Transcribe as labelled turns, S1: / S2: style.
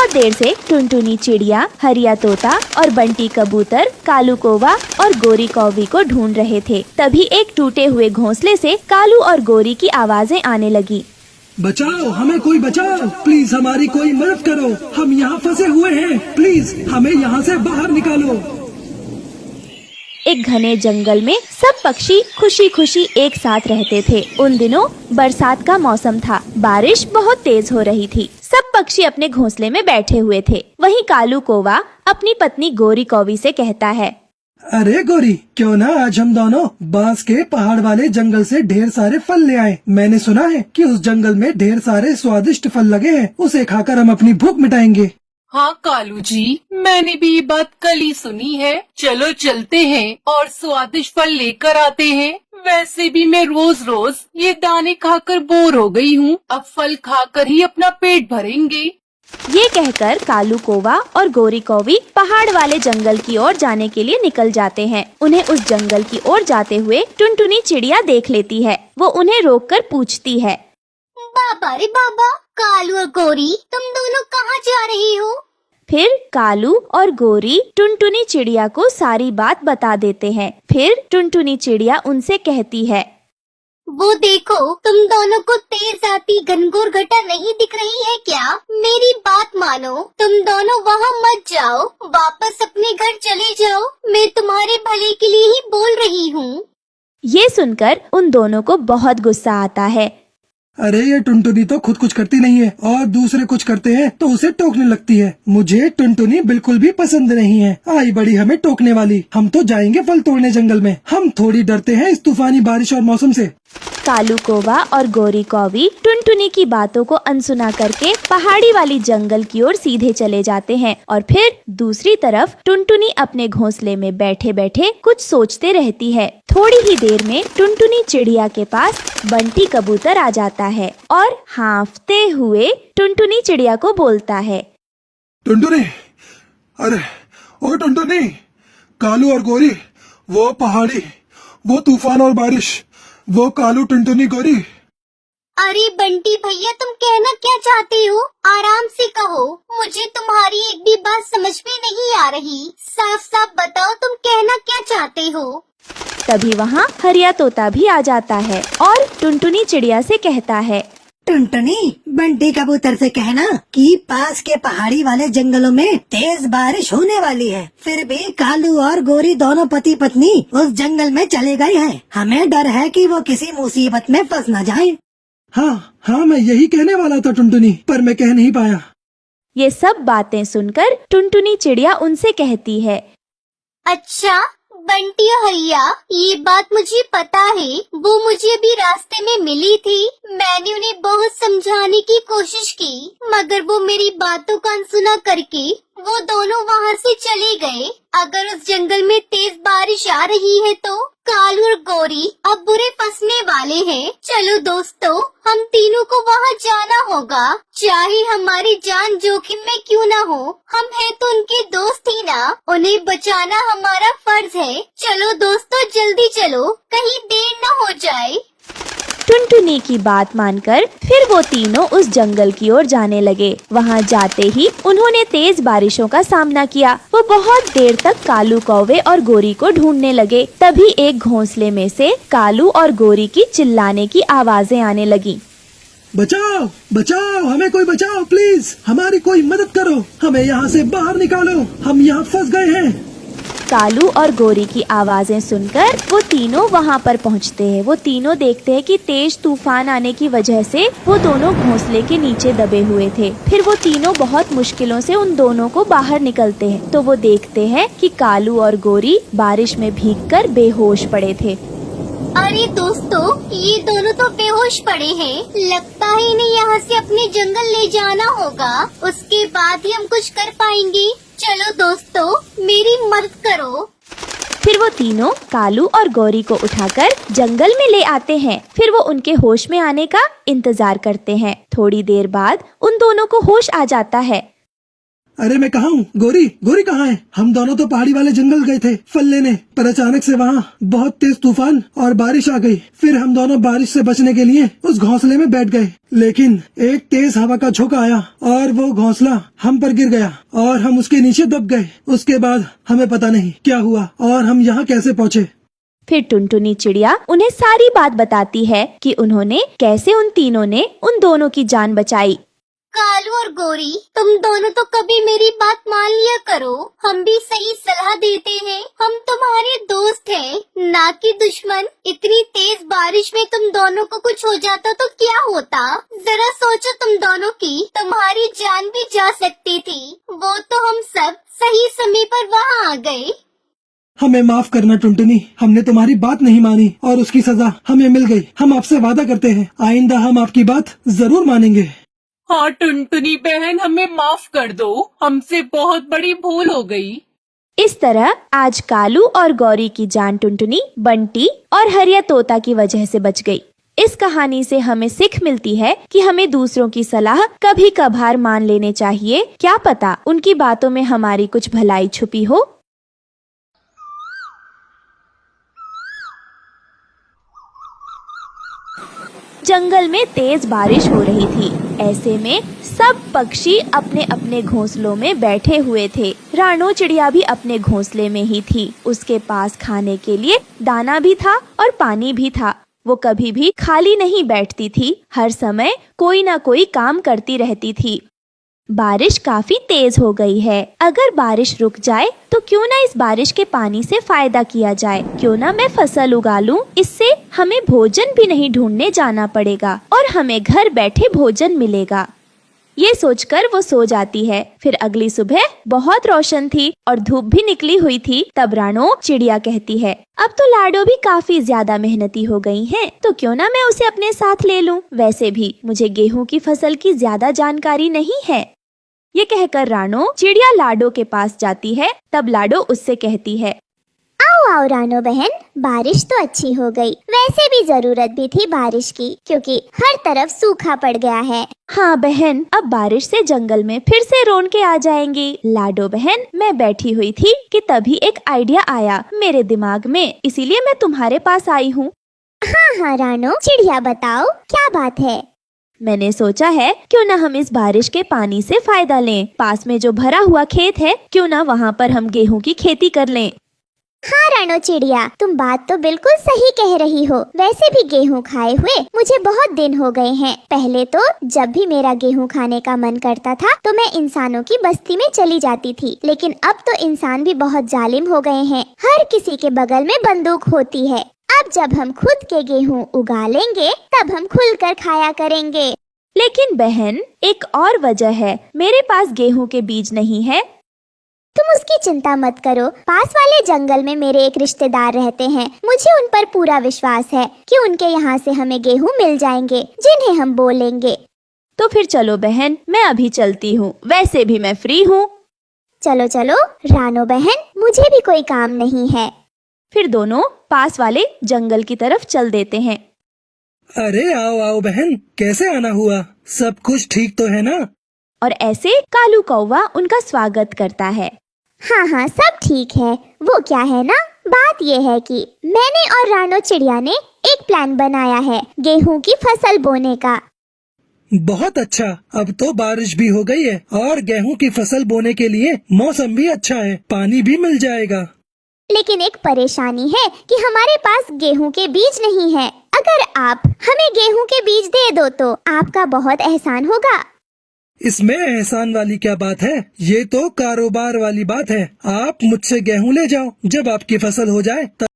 S1: बहुत देर से टुनटुनी चिड़िया, हरिया तोता और बंटी कबूतर कालू कौवा और गोरी कौवी को ढूंढ रहे थे। तभी एक टूटे हुए घोंसले से कालू और गोरी की आवाजें आने लगी।
S2: बचाओ, हमें कोई बचाओ, प्लीज हमारी कोई मदद करो, हम यहाँ फंसे हुए हैं, प्लीज हमें यहाँ से बाहर निकालो।
S1: एक घने जंगल में सब पक्षी खुशी खुशी एक साथ रहते थे। उन दिनों बरसात का मौसम था, बारिश बहुत तेज हो रही थी। सब पक्षी अपने घोंसले में बैठे हुए थे। वहीं कालू कौवा अपनी पत्नी गोरी कौवी से कहता है,
S2: अरे गोरी, क्यों ना आज हम दोनों बांस के पहाड़ वाले जंगल से ढेर सारे फल ले आए। मैंने सुना है कि उस जंगल में ढेर सारे स्वादिष्ट फल लगे हैं, उसे खाकर हम अपनी भूख मिटाएंगे।
S3: हाँ कालू जी, मैंने भी ये बात कल ही सुनी है। चलो चलते हैं और स्वादिष्ट फल लेकर आते हैं। वैसे भी मैं रोज रोज ये दाने खाकर बोर हो गई हूँ, अब फल खाकर ही अपना पेट भरेंगे।
S1: ये कहकर कालू कौवा और गोरी कौवी पहाड़ वाले जंगल की ओर जाने के लिए निकल जाते हैं। उन्हें उस जंगल की ओर जाते हुए टुनटुनी चिड़िया देख लेती है। वो उन्हें रोककर पूछती है,
S4: बाबा रे बाबा, कालू और गोरी तुम दोनों कहाँ जा रही हो?
S1: फिर कालू और गोरी टुनटुनी चिड़िया को सारी बात बता देते हैं। फिर टुनटुनी चिड़िया उनसे कहती है,
S4: वो देखो, तुम दोनों को तेज आती घनघोर घटा नहीं दिख रही है क्या? मेरी बात मानो, तुम दोनों वहाँ मत जाओ, वापस अपने घर चले जाओ। मैं तुम्हारे भले के लिए ही बोल रही हूँ।
S1: ये सुनकर उन दोनों को बहुत गुस्सा आता है।
S2: अरे ये टुनटुनी तो खुद कुछ करती नहीं है और दूसरे कुछ करते हैं तो उसे टोकने लगती है। मुझे टुनटुनी बिल्कुल भी पसंद नहीं है। आई बड़ी हमें टोकने वाली। हम तो जाएंगे फल तोड़ने जंगल में। हम थोड़ी डरते हैं इस तूफानी बारिश और मौसम से।
S1: कालू कौवा और गोरी कौवी टुनटुनी की बातों को अनसुना करके पहाड़ी वाली जंगल की ओर सीधे चले जाते हैं। और फिर दूसरी तरफ टुनटुनी अपने घोंसले में बैठे बैठे कुछ सोचते रहती है। थोड़ी ही देर में टुनटुनी चिड़िया के पास बंटी कबूतर आ जाता है और हाँफते हुए टुनटुनी चिड़िया को बोलता है,
S2: टुनटुनी, अरे ओ टुनटुनी, कालू और गोरी, वो पहाड़ी, वो तूफान और बारिश, वो कालू टुनटुनी गोरी।
S4: अरे बंटी भैया, तुम कहना क्या चाहते हो? आराम से कहो, मुझे तुम्हारी एक भी बात समझ में नहीं आ रही। साफ साफ बताओ, तुम कहना क्या चाहते हो?
S1: तभी वहाँ हरिया तोता भी आ जाता है और टुनटुनी चिड़िया से कहता है,
S5: टुनटुनी, बंटी कबूतर से कहना कि पास के पहाड़ी वाले जंगलों में तेज बारिश होने वाली है। फिर भी कालू और गोरी दोनों पति पत्नी उस जंगल में चले गए हैं। हमें डर है कि वो किसी मुसीबत में फंस न जाएं।
S2: हाँ, मैं यही कहने वाला था टुनटुनी, पर मैं कह नहीं पाया।
S1: ये सब बातें सुनकर टुनटुनी चिड़िया उनसे कहती है,
S4: अच्छा बंटी और हरिया, ये बात मुझे पता है। वो मुझे भी रास्ते में मिली थी। मैंने उन्हें बहुत समझाने की कोशिश की, मगर वो मेरी बातों का अनसुना करके वो दोनों वहाँ से चले गए। अगर उस जंगल में तेज बारिश आ रही है तो कालू और गोरी अब बुरे फंसने वाले हैं। चलो दोस्तों, हम तीनों को वहाँ जाना होगा, चाहे हमारी जान जोखिम में क्यों ना हो। हम हैं तो उनके दोस्त ही ना, उन्हें बचाना हमारा फर्ज है। चलो दोस्तों, जल्दी चलो, कहीं देर न हो जाए।
S1: टुनटुनी की बात मानकर फिर वो तीनों उस जंगल की ओर जाने लगे। वहाँ जाते ही उन्होंने तेज बारिशों का सामना किया। वो बहुत देर तक कालू कौवे और गोरी को ढूंढने लगे। तभी एक घोंसले में से कालू और गोरी की चिल्लाने की आवाजें आने लगी।
S2: बचाओ, बचाओ, हमें कोई बचाओ, प्लीज हमारी कोई मदद करो, हमें यहाँ से बाहर निकालो, हम यहाँ फंस गए हैं।
S1: कालू और गोरी की आवाजें सुनकर वो तीनों वहाँ पर पहुँचते हैं। वो तीनों देखते हैं कि तेज तूफान आने की वजह से वो दोनों घोंसले के नीचे दबे हुए थे। फिर वो तीनों बहुत मुश्किलों से उन दोनों को बाहर निकलते हैं तो वो देखते हैं कि कालू और गोरी बारिश में भीगकर बेहोश पड़े थे।
S4: अरे दोस्तों, ये दोनों तो बेहोश पड़े हैं। लगता है इन्हें यहाँ से अपने जंगल ले जाना होगा, उसके बाद ही हम कुछ कर पाएंगे। चलो दोस्तों, मेरी मदद करो।
S1: फिर वो तीनों कालू और गौरी को उठाकर जंगल में ले आते हैं। फिर वो उनके होश में आने का इंतजार करते हैं। थोड़ी देर बाद उन दोनों को होश आ जाता है।
S2: अरे मैं कहाँ हूँ? गोरी गोरी कहाँ है? हम दोनों तो पहाड़ी वाले जंगल गए थे फल लेने, पर अचानक से वहाँ बहुत तेज तूफान और बारिश आ गई। फिर हम दोनों बारिश से बचने के लिए उस घोंसले में बैठ गए, लेकिन एक तेज हवा का झोंका आया और वो घोंसला हम पर गिर गया और हम उसके नीचे दब गए। उसके बाद हमें पता नहीं क्या हुआ और हम यहाँ कैसे पहुँचे।
S1: फिर टुनटुनी चिड़िया उन्हें सारी बात बताती है कि उन्होंने कैसे उन तीनों ने उन दोनों की जान बचाई।
S4: कालू और गोरी, तुम दोनों तो कभी मेरी बात मान लिया करो। हम भी सही सलाह देते हैं। हम तुम्हारे दोस्त हैं, ना कि दुश्मन। इतनी तेज बारिश में तुम दोनों को कुछ हो जाता तो क्या होता? जरा सोचो तुम दोनों की, तुम्हारी जान भी जा सकती थी। वो तो हम सब सही समय पर वहाँ आ गए।
S2: हमें माफ करना टुनटुनी, हमने तुम्हारी बात नहीं मानी और उसकी सजा हमें मिल गई। हम आपसे वादा करते हैं आइंदा हम आपकी बात जरूर मानेंगे।
S3: हाँ टुनटुनी बहन, हमें माफ कर दो, हमसे बहुत बड़ी भूल हो गई।
S1: इस तरह आज कालू और गौरी की जान टुनटुनी, बंटी और हरिया तोता की वजह से बच गई। इस कहानी से हमें सीख मिलती है कि हमें दूसरों की सलाह कभी कभार मान लेने चाहिए। क्या पता उनकी बातों में हमारी कुछ भलाई छुपी हो। जंगल में तेज बारिश हो रही थी। ऐसे में सब पक्षी अपने अपने घोंसलों में बैठे हुए थे। रानो चिड़िया भी अपने घोंसले में ही थी। उसके पास खाने के लिए दाना भी था और पानी भी था। वो कभी भी खाली नहीं बैठती थी, हर समय कोई ना कोई काम करती रहती थी। बारिश काफी तेज हो गई है। अगर बारिश रुक जाए तो क्यों ना इस बारिश के पानी से फायदा किया जाए। क्यों ना मैं फसल उगा लूं, इससे हमें भोजन भी नहीं ढूंढने जाना पड़ेगा और हमें घर बैठे भोजन मिलेगा। ये सोचकर वो सो जाती है। फिर अगली सुबह बहुत रोशन थी और धूप भी निकली हुई थी। तब रानो चिड़िया कहती है, अब तो लाडो भी काफी ज्यादा मेहनती हो गई हैं, तो क्यों ना मैं उसे अपने साथ ले लूं। वैसे भी मुझे गेहूं की फसल की ज्यादा जानकारी नहीं है। ये कहकर रानो चिड़िया लाडो के पास जाती है। तब लाडो उससे कहती है,
S4: आओ आओ रानो बहन, बारिश तो अच्छी हो गई। वैसे भी जरूरत भी थी बारिश की, क्योंकि हर तरफ सूखा पड़ गया है।
S1: हाँ बहन, अब बारिश से जंगल में फिर से रौनकें आ जाएंगी। लाडो बहन, मैं बैठी हुई थी कि तभी एक आइडिया आया मेरे दिमाग में, इसीलिए मैं तुम्हारे पास आई हूँ।
S4: हाँ हाँ रानो चिड़िया, बताओ क्या बात है?
S1: मैंने सोचा है क्यों ना हम इस बारिश के पानी से फायदा लें। पास में जो भरा हुआ खेत है, क्यों ना वहाँ पर हम गेहूं की खेती कर लें।
S4: हाँ रानो चिड़िया, तुम बात तो बिल्कुल सही कह रही हो। वैसे भी गेहूं खाए हुए मुझे बहुत दिन हो गए हैं। पहले तो जब भी मेरा गेहूं खाने का मन करता था तो मैं इंसानों की बस्ती में चली जाती थी, लेकिन अब तो इंसान भी बहुत जालिम हो गए हैं। हर किसी के बगल में बंदूक होती है। अब जब हम खुद के गेहूं उगा लेंगे तब हम खुलकर खाया करेंगे।
S1: लेकिन बहन, एक और वजह है, मेरे पास गेहूं के बीज नहीं है।
S4: तुम उसकी चिंता मत करो, पास वाले जंगल में मेरे एक रिश्तेदार रहते हैं। मुझे उन पर पूरा विश्वास है कि उनके यहाँ से हमें गेहूं मिल जाएंगे, जिन्हें हम बोलेंगे।
S1: तो फिर चलो बहन, मैं अभी चलती हूँ, वैसे भी मैं फ्री हूँ।
S4: चलो चलो रानो बहन, मुझे भी कोई काम नहीं है।
S1: फिर दोनों पास वाले जंगल की तरफ चल देते हैं।
S2: अरे आओ आओ बहन, कैसे आना हुआ? सब कुछ ठीक तो है ना?
S1: और ऐसे कालू कौवा उनका स्वागत करता है।
S4: हाँ हाँ सब ठीक है। वो क्या है ना, बात ये है कि मैंने और रानो चिड़िया ने एक प्लान बनाया है गेहूं की फसल बोने का।
S2: बहुत अच्छा, अब तो बारिश भी हो गई है और गेहूं की फसल बोने के लिए मौसम भी अच्छा है, पानी भी मिल जाएगा।
S4: लेकिन एक परेशानी है कि हमारे पास गेहूं के बीज नहीं है। अगर आप हमें गेहूं के बीज दे दो तो आपका बहुत एहसान होगा।
S2: इसमें एहसान वाली क्या बात है? ये तो कारोबार वाली बात है। आप मुझसे गेहूं ले जाओ, जब आपकी फसल हो जाए